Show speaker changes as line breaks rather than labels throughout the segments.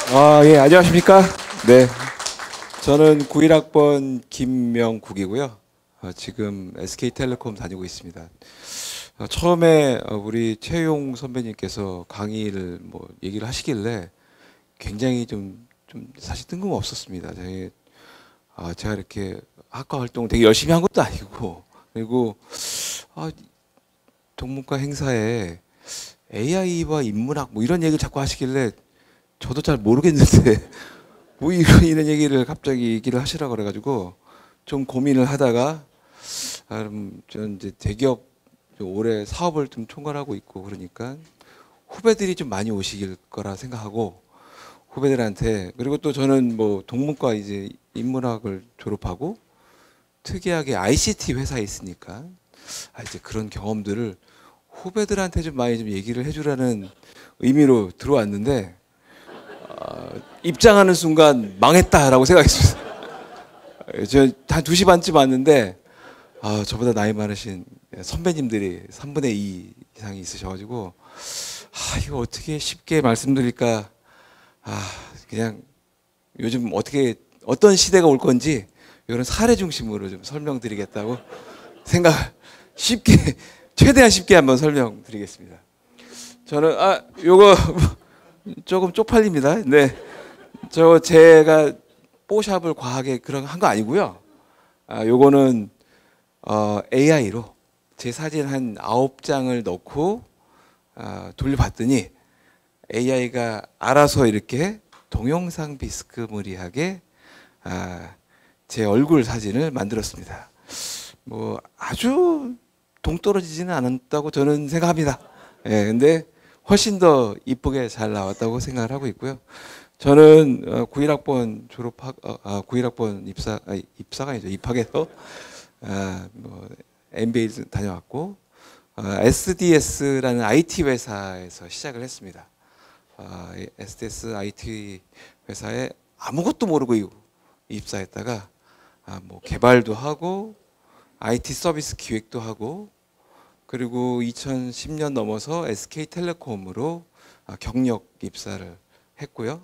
예, 안녕하십니까? 네. 저는 91학번 김명국이고요. 지금 SK텔레콤 다니고 있습니다. 처음에 우리 최용 선배님께서 강의를 얘기를 하시길래 굉장히 좀 사실 뜬금없었습니다. 제가 이렇게 학과 활동 되게 열심히 한 것도 아니고, 그리고 동문과 행사에 AI와 인문학 이런 얘기를 자꾸 하시길래 저도 잘 모르겠는데 이런 얘기를 갑자기 얘기를 하시라고 그래가지고 좀 고민을 하다가 저는 이제 대기업 올해 사업을 좀 총괄하고 있고 그러니까 후배들이 좀 많이 오시길 거라 생각하고 후배들한테, 그리고 또 저는 동문과 이제 인문학을 졸업하고 특이하게 ICT 회사에 있으니까 이제 그런 경험들을 후배들한테 좀 많이 좀 얘기를 해주라는 의미로 들어왔는데 입장하는 순간 망했다라고 생각했습니다. 저 한 2시 반쯤 왔는데 저보다 나이 많으신 선배님들이 3분의 2 이상이 있으셔가지고 이거 어떻게 쉽게 말씀드릴까. 그냥 요즘 어떤 시대가 올 건지 이런 사례 중심으로 좀 설명드리겠다고 최대한 쉽게 한번 설명드리겠습니다. 저는 요거 조금 쪽팔립니다. 네, 제가 뽀샵을 과하게 그런 한 거 아니고요. 요거는 AI로 제 사진 한 9장을 넣고 돌려봤더니 AI가 알아서 이렇게 동영상 비스무리하게 제 얼굴 사진을 만들었습니다. 아주 동떨어지지는 않았다고 저는 생각합니다. 예, 근데 훨씬 더 이쁘게 잘 나왔다고 생각을 하고 있고요. 저는 91학번 91학번 입사가 아니죠. 입학해서 MBA 다녀왔고 SDS라는 IT 회사에서 시작을 했습니다. SDS IT 회사에 아무것도 모르고 입사했다가 개발도 하고 IT 서비스 기획도 하고, 그리고 2010년 넘어서 SK텔레콤으로 경력 입사를 했고요.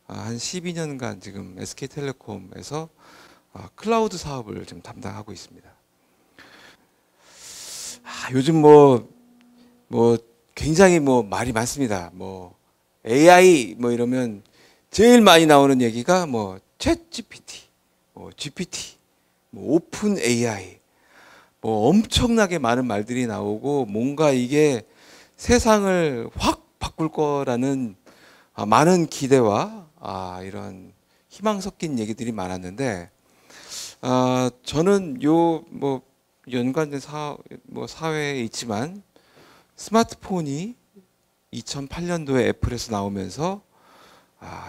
한 12년간 지금 SK텔레콤에서 클라우드 사업을 좀 담당하고 있습니다. 요즘 굉장히 말이 많습니다. AI 이러면 제일 많이 나오는 얘기가 챗 GPT, GPT, 오픈 AI, 엄청나게 많은 말들이 나오고 뭔가 이게 세상을 확 바꿀 거라는 많은 기대와 이런 희망 섞인 얘기들이 많았는데 저는 연관된 사회에 있지만 스마트폰이 2008년도에 애플에서 나오면서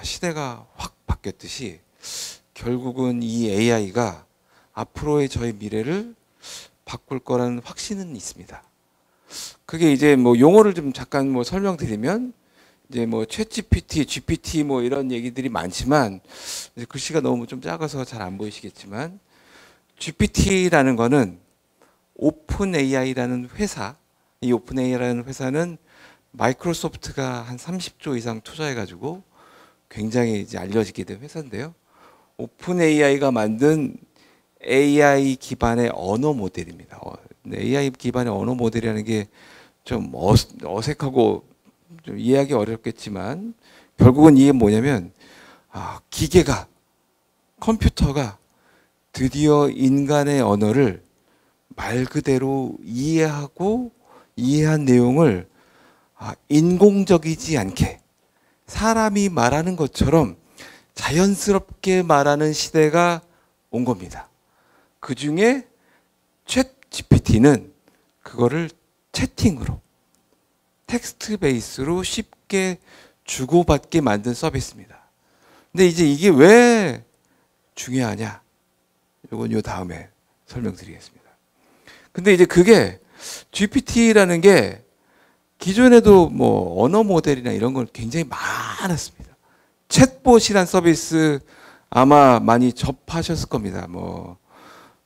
시대가 확 바뀌었듯이 결국은 이 AI가 앞으로의 저희 미래를 바꿀 거라는 확신은 있습니다. 그게 이제 용어를 좀 잠깐 설명드리면 이제 챗 GPT, GPT 이런 얘기들이 많지만 이제 글씨가 너무 좀 작아서 잘 안 보이시겠지만 GPT라는 거는 오픈 AI라는 회사, 이 오픈 AI라는 회사는 마이크로소프트가 한 30조 이상 투자해가지고 굉장히 이제 알려지게 된 회사인데요. 오픈 AI가 만든 AI 기반의 언어 모델입니다. AI 기반의 언어 모델이라는 게 좀 어색하고 좀 이해하기 어렵겠지만 결국은 이게 뭐냐면 컴퓨터가 드디어 인간의 언어를 말 그대로 이해하고 이해한 내용을 인공적이지 않게 사람이 말하는 것처럼 자연스럽게 말하는 시대가 온 겁니다. 그 중에 챗 GPT는 그거를 채팅으로 텍스트 베이스로 쉽게 주고받게 만든 서비스입니다. 근데 이제 이게 왜 중요하냐? 이건 요 다음에 설명드리겠습니다. 근데 이제 그게 GPT라는 게 기존에도 언어 모델이나 이런 건 굉장히 많았습니다. 챗봇이란 서비스 아마 많이 접하셨을 겁니다.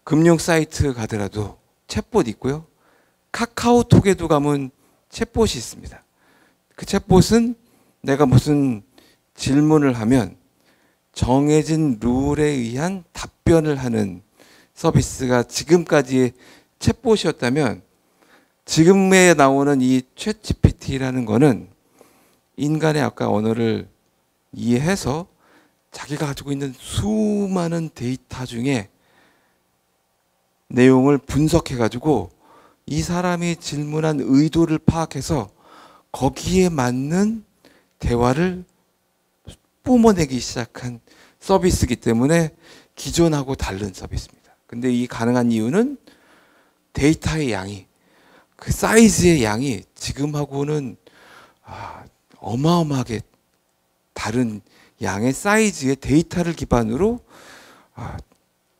금융 사이트 가더라도 챗봇 있고요. 카카오톡에도 가면 챗봇이 있습니다. 그 챗봇은 내가 무슨 질문을 하면 정해진 룰에 의한 답변을 하는 서비스가 지금까지의 챗봇이었다면, 지금에 나오는 이 챗GPT라는 거는 인간의 아까 언어를 이해해서 자기가 가지고 있는 수많은 데이터 중에 내용을 분석해가지고 이 사람이 질문한 의도를 파악해서 거기에 맞는 대화를 뿜어내기 시작한 서비스이기 때문에 기존하고 다른 서비스입니다. 근데 이 가능한 이유는 데이터의 양이, 그 사이즈의 양이 지금하고는 어마어마하게 다른 양의 사이즈의 데이터를 기반으로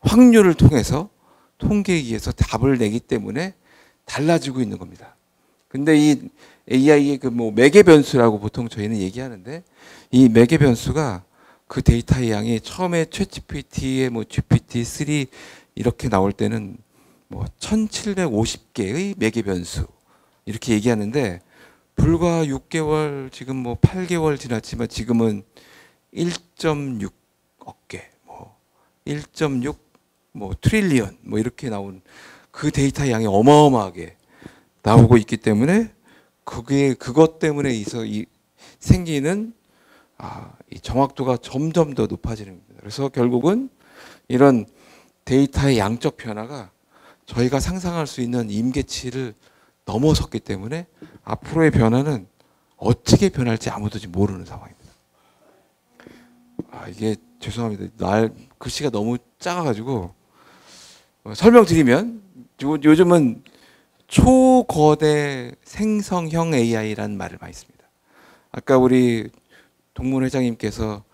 확률을 통해서 통계에 의해서 답을 내기 때문에 달라지고 있는 겁니다. 근데 이 AI의 그 뭐 매개 변수라고 보통 저희는 얘기하는데, 이 매개 변수가 그 데이터의 양이 처음에 챗GPT의 뭐 GPT-3 이렇게 나올 때는 뭐 1750개의 매개 변수 이렇게 얘기하는데, 불과 6개월, 지금 뭐 8개월 지났지만 지금은 1.6억 개, 뭐 1.6 뭐 트릴리언 뭐 이렇게 나온 그 데이터 양이 어마어마하게 나오고 있기 때문에, 그것 때문에 생기는 이 정확도가 점점 더 높아지는 겁니다. 그래서 결국은 이런 데이터의 양적 변화가 저희가 상상할 수 있는 임계치를 넘어섰기 때문에 앞으로의 변화는 어떻게 변할지 아무도 모르는 상황입니다. 이게 죄송합니다. 글씨가 너무 작아가지고 설명드리면, 요즘은 초거대 생성형 AI라는 말을 많이 씁니다. 아까 우리 동문 회장님께서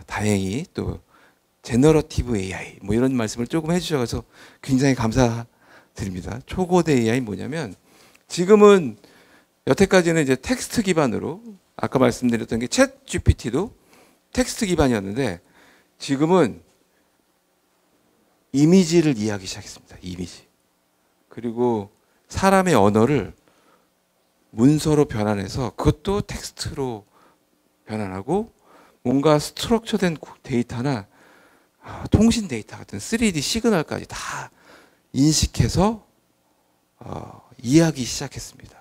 다행히 또 제너러티브 AI 뭐 이런 말씀을 조금 해주셔서 굉장히 감사드립니다. 초거대 AI 뭐냐면, 지금은 여태까지는 이제 텍스트 기반으로, 아까 말씀드렸던 게 챗 GPT도 텍스트 기반이었는데, 지금은 이미지를 이해하기 시작했습니다. 이미지. 그리고 사람의 언어를 문서로 변환해서 그것도 텍스트로 변환하고, 뭔가 스트럭처된 데이터나 통신 데이터 같은 3D 시그널까지 다 인식해서 이해하기 시작했습니다.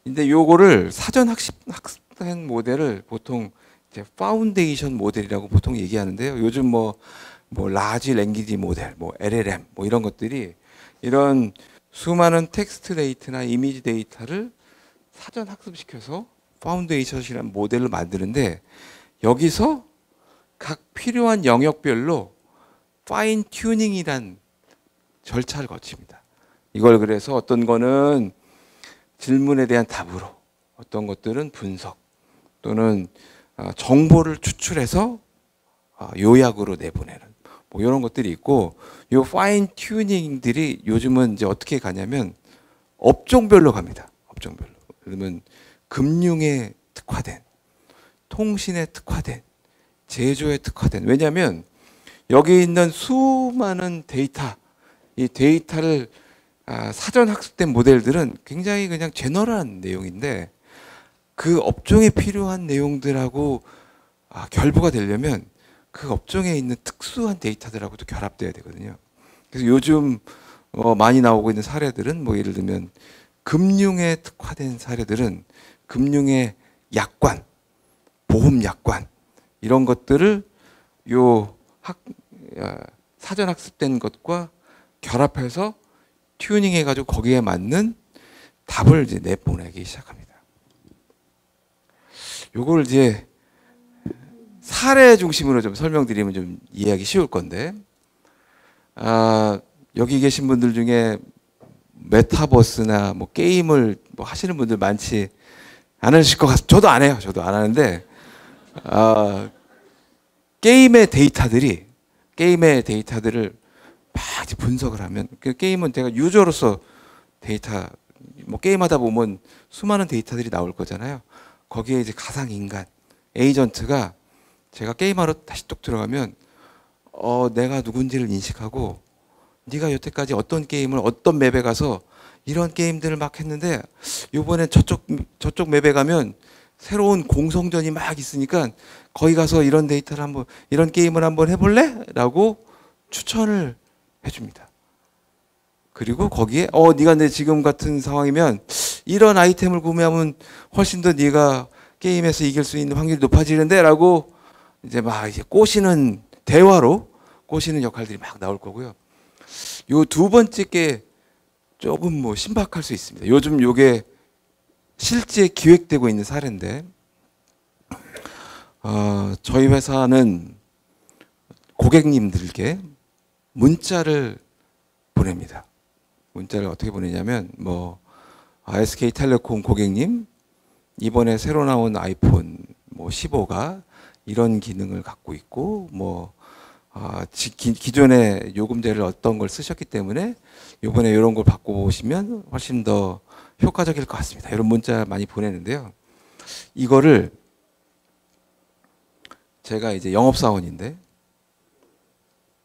근데 요거를 사전 학습된 모델을 보통 이제 파운데이션 모델이라고 보통 얘기하는데요. 요즘 뭐 라지 랭귀지 모델, 뭐 LLM 뭐 이런 것들이 이런 수많은 텍스트 데이터나 이미지 데이터를 사전 학습시켜서 파운데이션이라는 모델을 만드는데, 여기서 각 필요한 영역별로 파인 튜닝이란 절차를 거칩니다. 이걸 그래서 어떤 거는 질문에 대한 답으로, 어떤 것들은 분석 또는 정보를 추출해서 요약으로 내보내는 뭐 이런 것들이 있고, 요 파인 튜닝들이 요즘은 이제 어떻게 가냐면 업종별로 갑니다. 업종별로. 그러면 금융에 특화된, 통신에 특화된, 제조에 특화된. 왜냐하면 여기 있는 수많은 데이터, 이 데이터를 사전 학습된 모델들은 굉장히 그냥 제너럴한 내용인데, 그 업종에 필요한 내용들하고 결부가 되려면 그 업종에 있는 특수한 데이터들하고도 결합돼야 되거든요. 그래서 요즘 많이 나오고 있는 사례들은 뭐 예를 들면 금융에 특화된 사례들은 금융의 약관, 보험 약관 이런 것들을 사전 학습된 것과 결합해서 튜닝해가지고 거기에 맞는 답을 이제 내보내기 시작합니다. 요걸 이제 사례 중심으로 좀 설명드리면 좀 이해하기 쉬울 건데, 여기 계신 분들 중에 메타버스나 뭐 게임을 뭐 하시는 분들 많지 않으실 것 같아요. 저도 안 해요. 저도 안 하는데, 게임의 데이터들을 막 분석을 하면, 그 게임은 제가 유저로서 데이터, 뭐 게임하다 보면 수많은 데이터들이 나올 거잖아요. 거기에 이제 가상 인간 에이전트가 제가 게임하러 다시 뚝 들어가면 내가 누군지를 인식하고, 네가 여태까지 어떤 게임을 어떤 맵에 가서 이런 게임들을 막 했는데 이번엔 저쪽 맵에 가면 새로운 공성전이 막 있으니까 거기 가서 이런 데이터를 한번, 이런 게임을 한번 해볼래? 라고 추천을 해줍니다. 그리고 거기에 네가 내 지금 같은 상황이면 이런 아이템을 구매하면 훨씬 더 네가 게임에서 이길 수 있는 확률이 높아지는데 라고 이제 막 이제 꼬시는, 대화로 꼬시는 역할들이 막 나올 거고요. 요 두 번째 게 조금 뭐 신박할 수 있습니다. 요즘 요게 실제 기획되고 있는 사례인데, 저희 회사는 고객님들께 문자를 보냅니다. 문자를 어떻게 보내냐면 SK텔레콤 고객님, 이번에 새로 나온 아이폰 15가 이런 기능을 갖고 있고 기존에 요금제를 어떤 걸 쓰셨기 때문에 이번에 이런 걸 바꿔보시면 훨씬 더 효과적일 것 같습니다. 이런 문자 많이 보내는데요. 이거를 제가 이제 영업사원인데,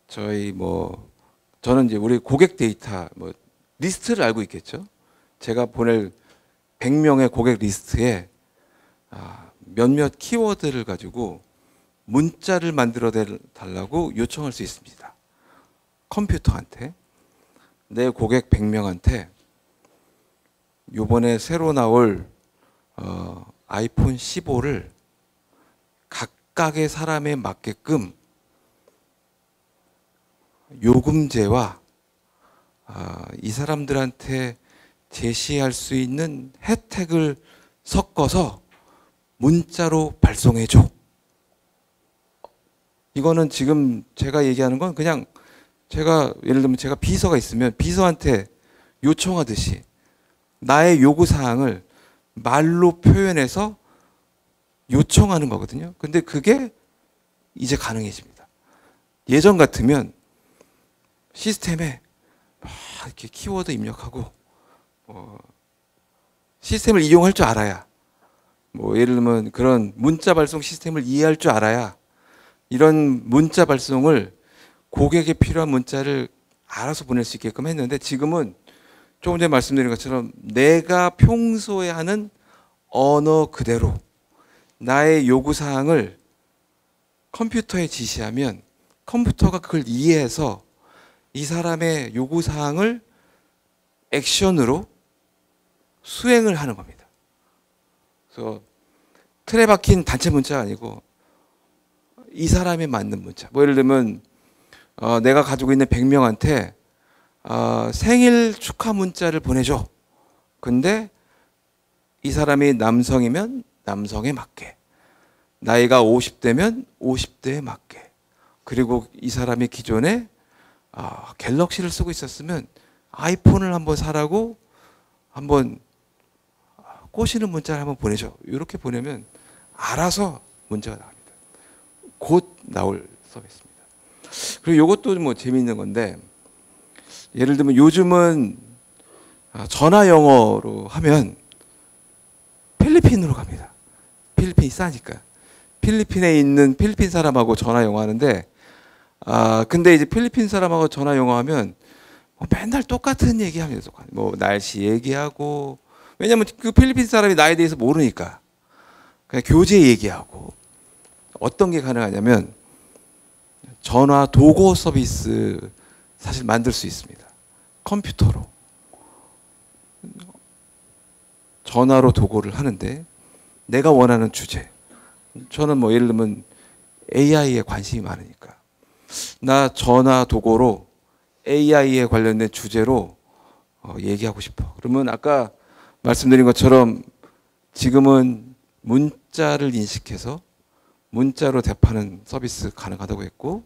저는 이제 우리 고객 데이터 리스트를 알고 있겠죠. 제가 보낼 100명의 고객 리스트에 몇몇 키워드를 가지고 문자를 만들어 달라고 요청할 수 있습니다. 컴퓨터한테. 내 고객 100명한테 요번에 새로 나올 아이폰 15를 각각의 사람에 맞게끔 요금제와 이 사람들한테 제시할 수 있는 혜택을 섞어서 문자로 발송해줘. 이거는 지금 제가 얘기하는 건 그냥 예를 들면 제가 비서가 있으면 비서한테 요청하듯이 나의 요구사항을 말로 표현해서 요청하는 거거든요. 근데 그게 이제 가능해집니다. 예전 같으면 시스템에 막 이렇게 키워드 입력하고 시스템을 이용할 줄 알아야, 예를 들면 그런 문자 발송 시스템을 이해할 줄 알아야 이런 문자 발송을, 고객에 필요한 문자를 알아서 보낼 수 있게끔 했는데, 지금은 조금 전에 말씀드린 것처럼 내가 평소에 하는 언어 그대로 나의 요구사항을 컴퓨터에 지시하면 컴퓨터가 그걸 이해해서 이 사람의 요구사항을 액션으로 수행을 하는 겁니다. 그래서 틀에 박힌 단체 문자가 아니고 이 사람에 맞는 문자. 예를 들면 내가 가지고 있는 100명한테 생일 축하 문자를 보내줘. 근데 이 사람이 남성이면 남성에 맞게, 나이가 50대면 50대에 맞게, 그리고 이 사람이 기존에 갤럭시를 쓰고 있었으면 아이폰을 한번 사라고 한번 꼬시는 문자를 한번 보내줘. 이렇게 보내면 알아서 문자가 나옵니다. 곧 나올 서비스입니다. 그리고 이것도 재미있는 건데, 예를 들면 요즘은 전화 영어로 하면 필리핀으로 갑니다. 필리핀이 싸니까. 필리핀에 있는 필리핀 사람하고 전화 영어 하는데, 근데 이제 필리핀 사람하고 전화 영어 하면 맨날 똑같은 얘기 하면서 날씨 얘기하고, 왜냐면 그 필리핀 사람이 나에 대해서 모르니까 그냥 교제 얘기하고. 어떤 게 가능하냐면 전화 도고 서비스 사실 만들 수 있습니다. 컴퓨터로 전화로 도고를 하는데, 내가 원하는 주제, 저는 예를 들면 AI에 관심이 많으니까 나 전화 도고로 AI에 관련된 주제로 얘기하고 싶어. 그러면 아까 말씀드린 것처럼 지금은 문자를 인식해서 문자로 대파는 서비스 가능하다고 했고,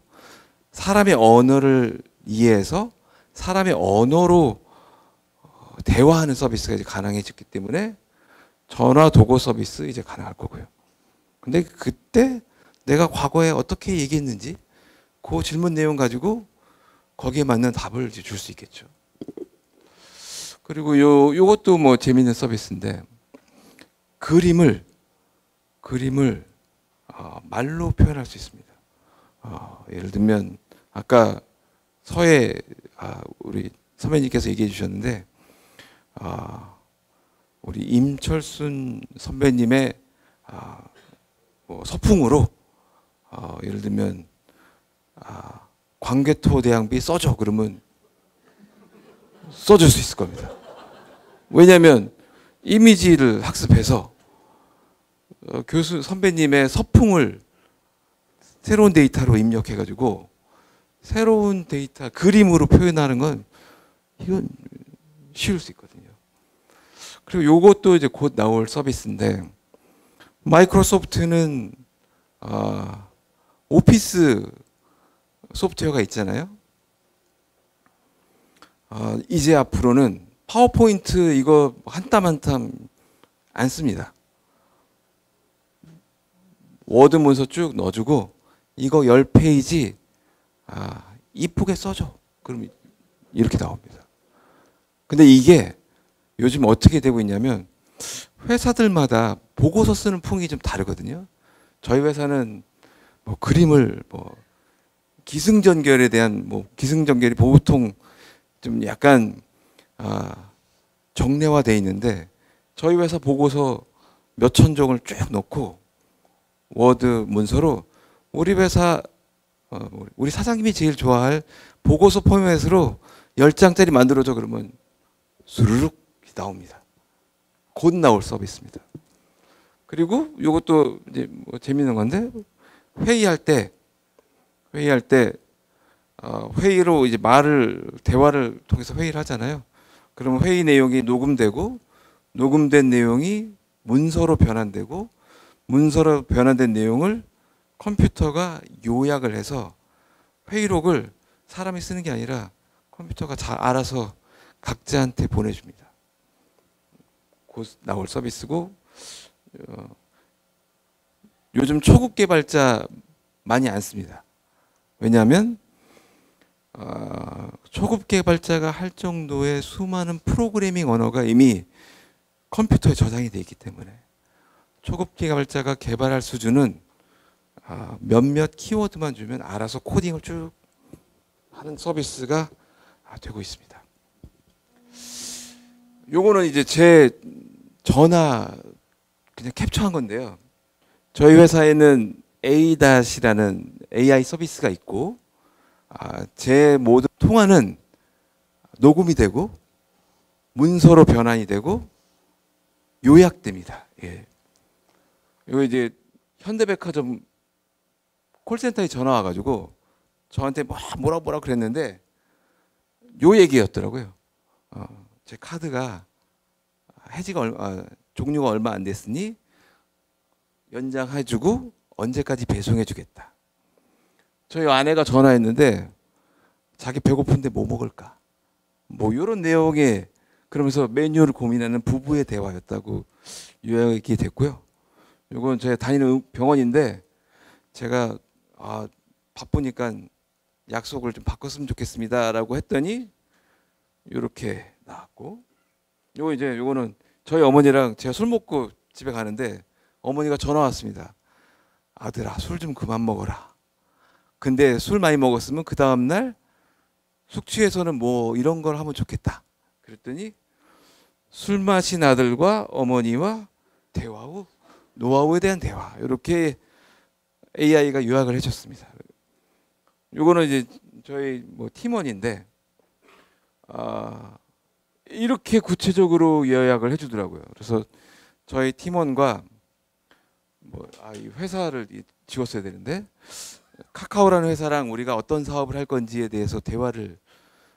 사람의 언어를 이해해서 사람의 언어로 대화하는 서비스가 이제 가능해졌기 때문에 전화 도고 서비스 이제 가능할 거고요. 근데 그때 내가 과거에 어떻게 얘기했는지 그 질문 내용 가지고 거기에 맞는 답을 줄 수 있겠죠. 그리고 요것도 재미있는 서비스인데, 그림을 말로 표현할 수 있습니다. 예를 들면 아까 우리 선배님께서 얘기해 주셨는데, 우리 임철순 선배님의 뭐 서풍으로 예를 들면 광개토대왕비 써줘 그러면 써줄 수 있을 겁니다. 왜냐하면 이미지를 학습해서 교수 선배님의 서풍을 새로운 데이터로 입력해가지고 새로운 데이터 그림으로 표현하는 건 이건 쉬울 수 있거든요. 그리고 요것도 이제 곧 나올 서비스인데 마이크로소프트는 오피스 소프트웨어가 있잖아요. 이제 앞으로는 파워포인트 이거 한 땀 한 땀 안 씁니다. 워드 문서 쭉 넣어주고 이거 10페이지 이쁘게 써줘. 그럼 이렇게 나옵니다. 근데 이게 요즘 어떻게 되고 있냐면 회사들마다 보고서 쓰는 풍이 좀 다르거든요. 저희 회사는 뭐 그림을 뭐 기승전결에 대한 뭐 기승전결이 보통 좀 약간 정례화돼 있는데 저희 회사 보고서 몇천 종을 쭉 넣고 워드 문서로 우리 회사 우리 사장님이 제일 좋아할 보고서 포맷으로 10장짜리 만들어줘 그러면 수르륵 나옵니다. 곧 나올 서비스입니다. 그리고 이것도 이제 뭐 재밌는 건데 회의할 때 회의로 이제 대화를 통해서 회의를 하잖아요. 그러면 회의 내용이 녹음되고 녹음된 내용이 문서로 변환되고 문서로 변환된 내용을 컴퓨터가 요약을 해서 회의록을 사람이 쓰는 게 아니라 컴퓨터가 잘 알아서 각자한테 보내줍니다. 곧 나올 서비스고 요즘 초급 개발자 많이 안 씁니다. 왜냐하면 초급 개발자가 할 정도의 수많은 프로그래밍 언어가 이미 컴퓨터에 저장이 되어 있기 때문에 초급 개발자가 개발할 수준은 몇몇 키워드만 주면 알아서 코딩을 쭉 하는 서비스가 되고 있습니다. 요거는 이제 제 전화 그냥 캡처한 건데요. 저희 회사에는 A-이라는 AI 서비스가 있고 제 모든 통화는 녹음이 되고 문서로 변환이 되고 요약됩니다. 예. 이거 이제 현대백화점 콜센터에 전화 와가지고 저한테 뭐라 그랬는데 요 얘기였더라고요. 제 카드가 종류가 얼마 안 됐으니 연장해주고 언제까지 배송해주겠다. 저희 아내가 전화했는데 자기 배고픈데 뭐 먹을까? 뭐 이런 내용의 그러면서 메뉴를 고민하는 부부의 대화였다고 요약이 됐고요. 이건 제가 다니는 병원인데 제가 바쁘니까 약속을 좀 바꿨으면 좋겠습니다라고 했더니 이렇게 나왔고 요거는 저희 어머니랑 제가 술 먹고 집에 가는데 어머니가 전화 왔습니다. 아들아 술 좀 그만 먹어라. 근데 술 많이 먹었으면 그 다음날 숙취해서는 뭐 이런 걸 하면 좋겠다. 그랬더니 술 마신 아들과 어머니와 대화 후 노하우에 대한 대화 이렇게 AI가 요약을 해줬습니다. 요거는 이제 저희 뭐 팀원인데 이렇게 구체적으로 요약을 해주더라고요. 그래서 저희 팀원과 이 회사를 지웠어야 되는데 카카오라는 회사랑 우리가 어떤 사업을 할 건지에 대해서 대화를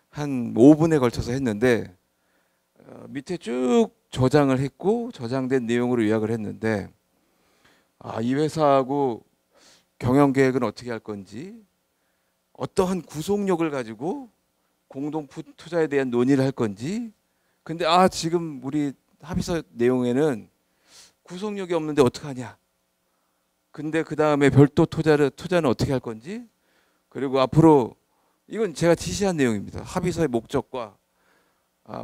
한 5분에 걸쳐서 했는데 밑에 쭉 저장을 했고 저장된 내용으로 요약을 했는데 이 회사하고 경영 계획은 어떻게 할 건지 어떠한 구속력을 가지고 공동 투자에 대한 논의를 할 건지 근데 지금 우리 합의서 내용에는 구속력이 없는데 어떡하냐 근데 그 다음에 별도 투자는 어떻게 할 건지 그리고 앞으로 이건 제가 지시한 내용입니다. 합의서의 목적과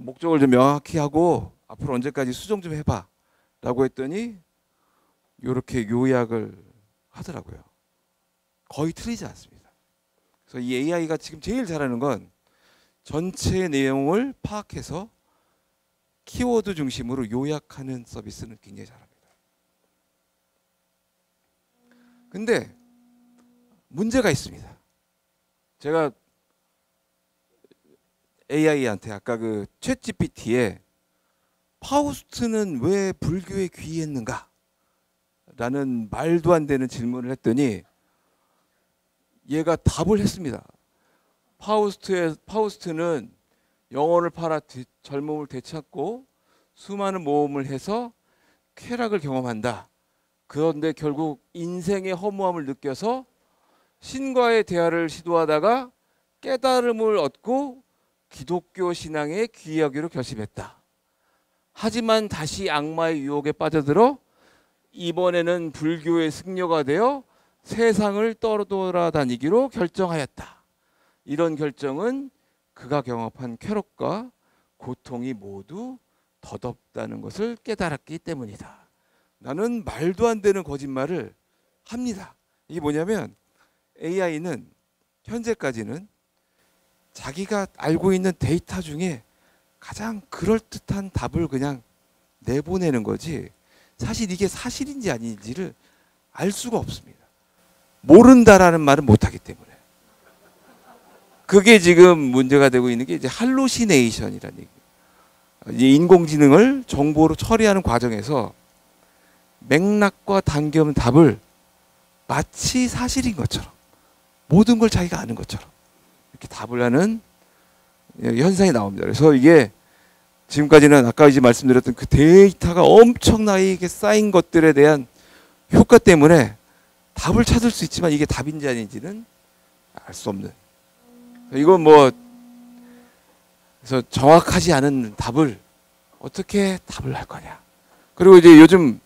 목적을 좀 명확히 하고 앞으로 언제까지 수정 좀 해봐 라고 했더니 이렇게 요약을 하더라고요. 거의 틀리지 않습니다. 그래서 이 AI가 지금 제일 잘하는 건 전체 내용을 파악해서 키워드 중심으로 요약하는 서비스는 굉장히 잘합니다. 근데 문제가 있습니다. 제가 AI한테 아까 그 챗GPT에 파우스트는 왜 불교에 귀의했는가? 라는 말도 안 되는 질문을 했더니 얘가 답을 했습니다. 파우스트는 영혼을 팔아 젊음을 되찾고 수많은 모험을 해서 쾌락을 경험한다. 그런데 결국 인생의 허무함을 느껴서 신과의 대화를 시도하다가 깨달음을 얻고 기독교 신앙에 귀의하기로 결심했다. 하지만 다시 악마의 유혹에 빠져들어 이번에는 불교의 승려가 되어 세상을 떠돌아다니기로 결정하였다. 이런 결정은 그가 경험한 쾌락과 고통이 모두 덧없다는 것을 깨달았기 때문이다. 나는 말도 안 되는 거짓말을 합니다. 이게 뭐냐면 AI는 현재까지는 자기가 알고 있는 데이터 중에 가장 그럴듯한 답을 그냥 내보내는 거지 사실 이게 사실인지 아닌지를 알 수가 없습니다. 모른다라는 말은 못하기 때문에. 그게 지금 문제가 되고 있는 게 이제 할루시네이션이라는 얘기예요. 이제 인공지능을 정보로 처리하는 과정에서 맥락과 단계없는 답을 마치 사실인 것처럼 모든 걸 자기가 아는 것처럼 이렇게 답을 하는 현상이 나옵니다. 그래서 이게 지금까지는 아까 이제 말씀드렸던 그 데이터가 엄청나게 쌓인 것들에 대한 효과 때문에 답을 찾을 수 있지만 이게 답인지 아닌지는 알 수 없는. 이건 뭐 그래서 정확하지 않은 답을 어떻게 답을 할 거냐. 그리고 이제 요즘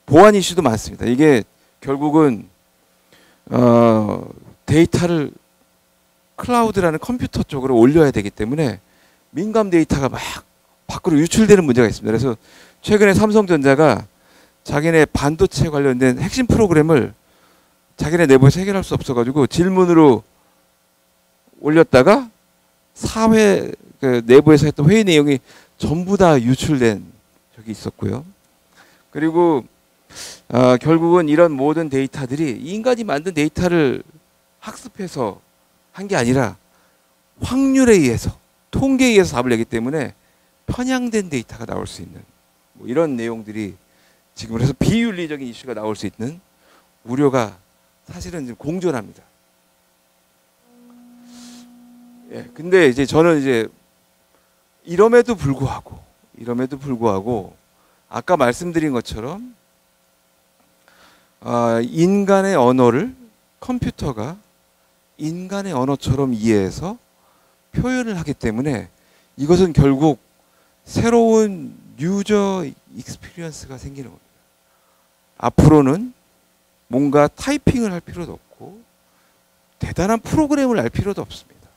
보안 이슈도 많습니다. 이게 결국은 데이터를 클라우드라는 컴퓨터 쪽으로 올려야 되기 때문에 민감 데이터가 막 밖으로 유출되는 문제가 있습니다. 그래서 최근에 삼성전자가 자기네 반도체 관련된 핵심 프로그램을 자기네 내부에서 해결할 수 없어가지고 질문으로 올렸다가 사회 그 내부에서 했던 회의 내용이 전부 다 유출된 적이 있었고요. 그리고 결국은 이런 모든 데이터들이 인간이 만든 데이터를 학습해서 한 게 아니라 확률에 의해서 통계에 의해서 답을 내기 때문에 편향된 데이터가 나올 수 있는 뭐 이런 내용들이 지금 그래서 비윤리적인 이슈가 나올 수 있는 우려가 사실은 지금 공존합니다. 예, 근데 이제 저는 이제 이럼에도 불구하고 아까 말씀드린 것처럼 인간의 언어를 컴퓨터가 인간의 언어처럼 이해해서 표현을 하기 때문에 이것은 결국 새로운 유저 익스피리언스가 생기는 겁니다. 앞으로는 뭔가 타이핑을 할 필요도 없고 대단한 프로그램을 알 필요도 없습니다.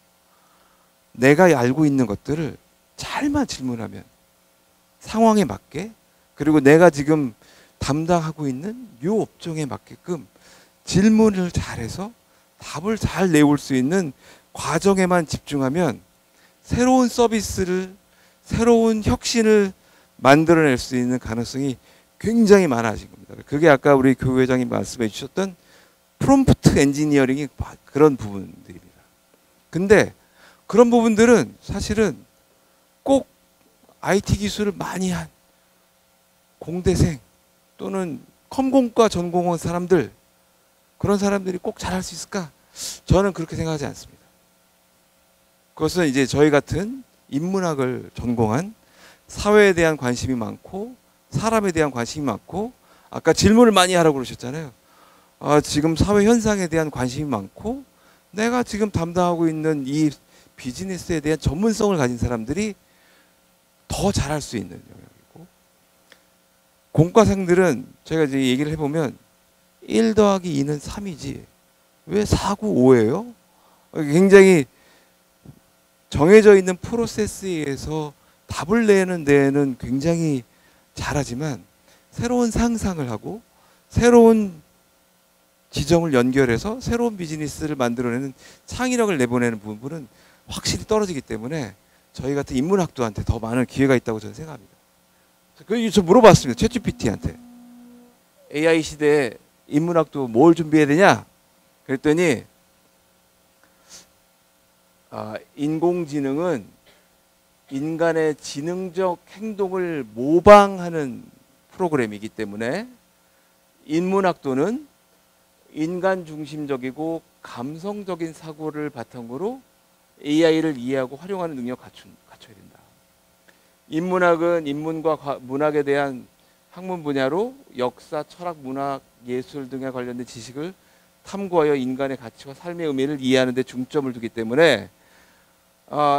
내가 알고 있는 것들을 잘만 질문하면 상황에 맞게 그리고 내가 지금 담당하고 있는 이 업종에 맞게끔 질문을 잘해서 답을 잘 내올 수 있는 과정에만 집중하면 새로운 서비스를 새로운 혁신을 만들어낼 수 있는 가능성이 굉장히 많아진 겁니다. 그게 아까 우리 교회장님 말씀해 주셨던 프롬프트 엔지니어링이 그런 부분들입니다. 근데 그런 부분들은 사실은 꼭 IT 기술을 많이 한 공대생 또는 컴공과 전공한 사람들 그런 사람들이 꼭 잘할 수 있을까? 저는 그렇게 생각하지 않습니다. 그것은 이제 저희 같은 인문학을 전공한 사회에 대한 관심이 많고 사람에 대한 관심이 많고 아까 질문을 많이 하라고 그러셨잖아요. 지금 사회 현상에 대한 관심이 많고 내가 지금 담당하고 있는 이 비즈니스에 대한 전문성을 가진 사람들이 더 잘할 수 있는 영역이고 공과생들은 제가 이제 얘기를 해보면 1 더하기 2는 3이지 왜 4, 9, 5예요? 굉장히 정해져 있는 프로세스에 의해서 답을 내는 데에는 굉장히 잘하지만 새로운 상상을 하고 새로운 지점을 연결해서 새로운 비즈니스를 만들어내는 창의력을 내보내는 부분은 확실히 떨어지기 때문에 저희 같은 인문학도한테 더 많은 기회가 있다고 저는 생각합니다. 그래서 저 물어봤습니다. 챗GPT한테. AI 시대에 인문학도 뭘 준비해야 되냐? 그랬더니 인공지능은 인간의 지능적 행동을 모방하는 프로그램이기 때문에 인문학도는 인간 중심적이고 감성적인 사고를 바탕으로 AI를 이해하고 활용하는 능력 갖춰야 된다. 인문학은 인문과 문학에 대한 학문 분야로 역사, 철학, 문학, 예술 등에 관련된 지식을 탐구하여 인간의 가치와 삶의 의미를 이해하는 데 중점을 두기 때문에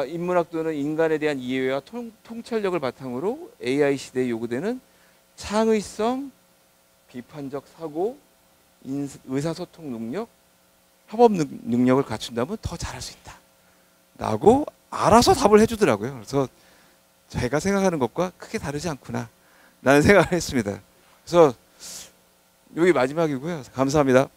인문학도는 인간에 대한 이해와 통찰력을 바탕으로 AI 시대에 요구되는 창의성, 비판적 사고, 의사소통 능력, 협업 능력을 갖춘다면 더 잘할 수 있다 라고 알아서 답을 해주더라고요. 그래서 제가 생각하는 것과 크게 다르지 않구나 라는 생각을 했습니다. 그래서 여기 마지막이고요. 감사합니다.